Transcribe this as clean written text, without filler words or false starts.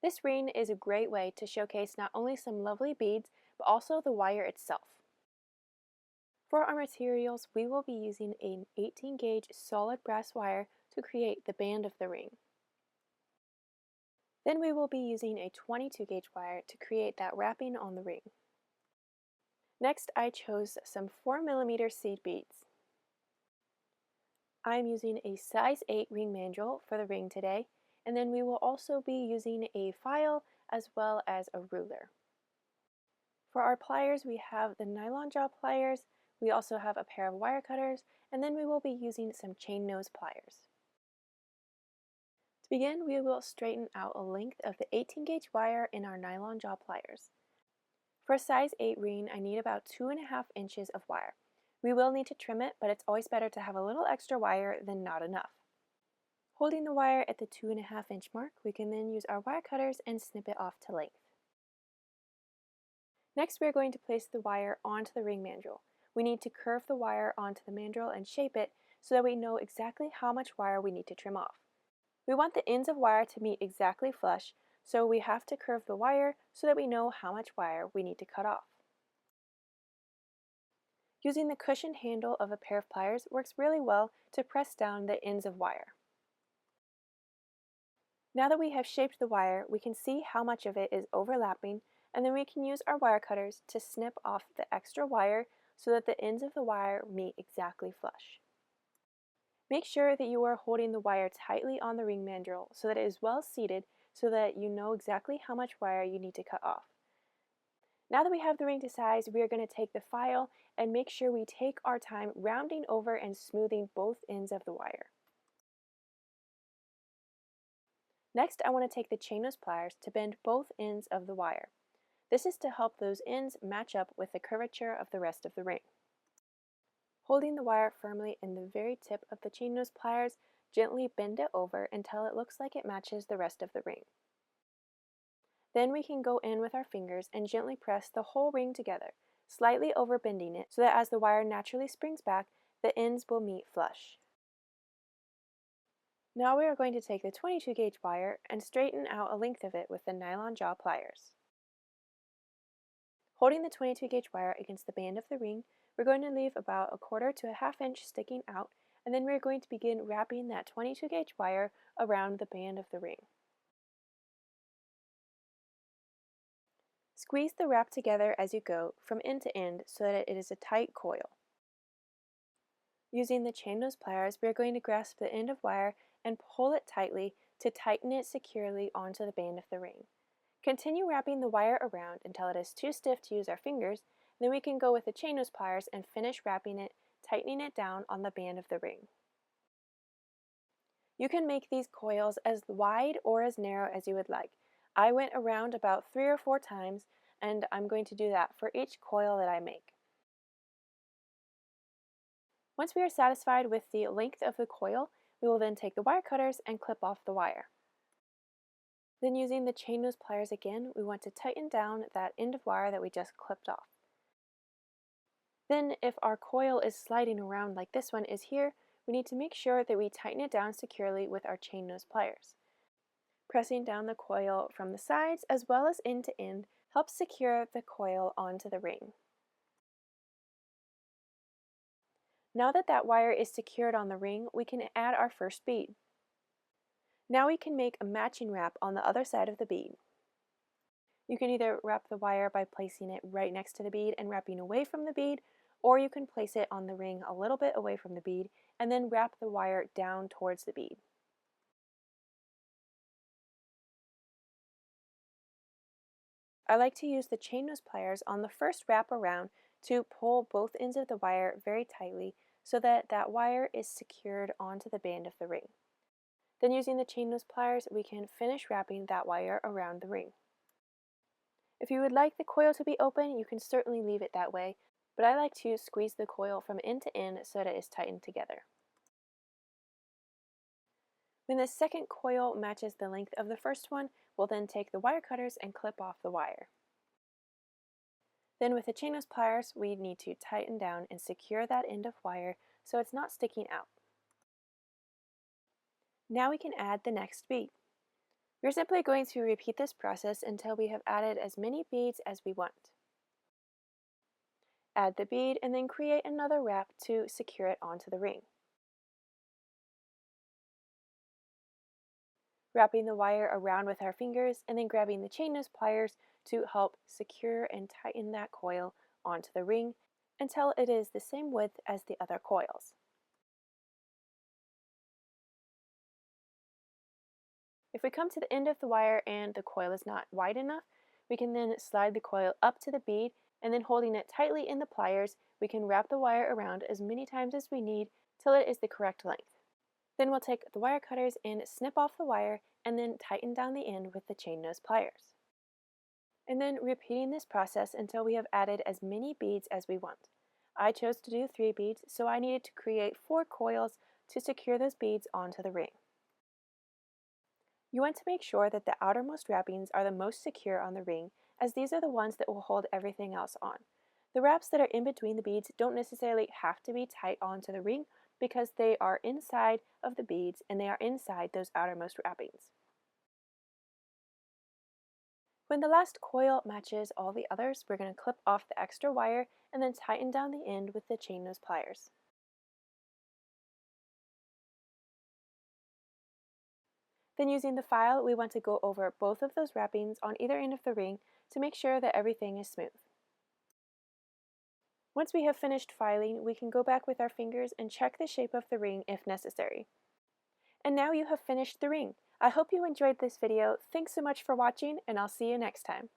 This ring is a great way to showcase not only some lovely beads, but also the wire itself. For our materials, we will be using an 18 gauge solid brass wire to create the band of the ring. Then we will be using a 22 gauge wire to create that wrapping on the ring. Next, I chose some 4mm seed beads. I'm using a size 8 ring mandrel for the ring today, and then we will also be using a file as well as a ruler. For our pliers, we have the nylon jaw pliers, we also have a pair of wire cutters, and then we will be using some chain nose pliers. To begin, we will straighten out a length of the 18 gauge wire in our nylon jaw pliers. For a size 8 ring, I need about 2.5 inches of wire. We will need to trim it, but it's always better to have a little extra wire than not enough. Holding the wire at the 2.5 inch mark, we can then use our wire cutters and snip it off to length. Next, we are going to place the wire onto the ring mandrel. We need to curve the wire onto the mandrel and shape it so that we know exactly how much wire we need to trim off. We want the ends of wire to meet exactly flush, so we have to curve the wire so that we know how much wire we need to cut off. Using the cushioned handle of a pair of pliers works really well to press down the ends of wire. Now that we have shaped the wire, we can see how much of it is overlapping, and then we can use our wire cutters to snip off the extra wire so that the ends of the wire meet exactly flush. Make sure that you are holding the wire tightly on the ring mandrel so that it is well seated so that you know exactly how much wire you need to cut off. Now that we have the ring to size, we are going to take the file and make sure we take our time rounding over and smoothing both ends of the wire. Next, I want to take the chain nose pliers to bend both ends of the wire. This is to help those ends match up with the curvature of the rest of the ring. Holding the wire firmly in the very tip of the chain nose pliers, gently bend it over until it looks like it matches the rest of the ring. Then we can go in with our fingers and gently press the whole ring together, slightly over bending it so that as the wire naturally springs back, the ends will meet flush. Now we are going to take the 22 gauge wire and straighten out a length of it with the nylon jaw pliers. Holding the 22 gauge wire against the band of the ring, we're going to leave about 1/4 to 1/2 inch sticking out, and then we're going to begin wrapping that 22 gauge wire around the band of the ring. Squeeze the wrap together as you go from end to end so that it is a tight coil. Using the chain nose pliers, we are going to grasp the end of wire and pull it tightly to tighten it securely onto the band of the ring. Continue wrapping the wire around until it is too stiff to use our fingers, then we can go with the chain nose pliers and finish wrapping it, tightening it down on the band of the ring. You can make these coils as wide or as narrow as you would like. I went around about 3 or 4 times, and I'm going to do that for each coil that I make. Once we are satisfied with the length of the coil, we will then take the wire cutters and clip off the wire. Then using the chain nose pliers again, we want to tighten down that end of wire that we just clipped off. Then if our coil is sliding around like this one is here, we need to make sure that we tighten it down securely with our chain nose pliers. Pressing down the coil from the sides as well as end to end helps secure the coil onto the ring. Now that that wire is secured on the ring, we can add our first bead. Now we can make a matching wrap on the other side of the bead. You can either wrap the wire by placing it right next to the bead and wrapping away from the bead, or you can place it on the ring a little bit away from the bead and then wrap the wire down towards the bead. I like to use the chain nose pliers on the first wrap around to pull both ends of the wire very tightly so that that wire is secured onto the band of the ring. Then using the chain nose pliers, we can finish wrapping that wire around the ring. If you would like the coil to be open, you can certainly leave it that way, but I like to squeeze the coil from end to end so that it is tightened together. When the second coil matches the length of the first one, we'll then take the wire cutters and clip off the wire. Then with the chain nose pliers, we need to tighten down and secure that end of wire so it's not sticking out. Now we can add the next bead. We're simply going to repeat this process until we have added as many beads as we want. Add the bead and then create another wrap to secure it onto the ring. Wrapping the wire around with our fingers and then grabbing the chain nose pliers to help secure and tighten that coil onto the ring until it is the same width as the other coils. If we come to the end of the wire and the coil is not wide enough, we can then slide the coil up to the bead, and then holding it tightly in the pliers, we can wrap the wire around as many times as we need till it is the correct length. Then we'll take the wire cutters and snip off the wire and then tighten down the end with the chain nose pliers. And then repeating this process until we have added as many beads as we want. I chose to do 3 beads, so I needed to create 4 coils to secure those beads onto the ring. You want to make sure that the outermost wrappings are the most secure on the ring, as these are the ones that will hold everything else on. The wraps that are in between the beads don't necessarily have to be tight onto the ring because they are inside of the beads and they are inside those outermost wrappings. When the last coil matches all the others, we're going to clip off the extra wire and then tighten down the end with the chain nose pliers. Then using the file, we want to go over both of those wrappings on either end of the ring to make sure that everything is smooth. Once we have finished filing, we can go back with our fingers and check the shape of the ring if necessary. And now you have finished the ring. I hope you enjoyed this video. Thanks so much for watching, and I'll see you next time.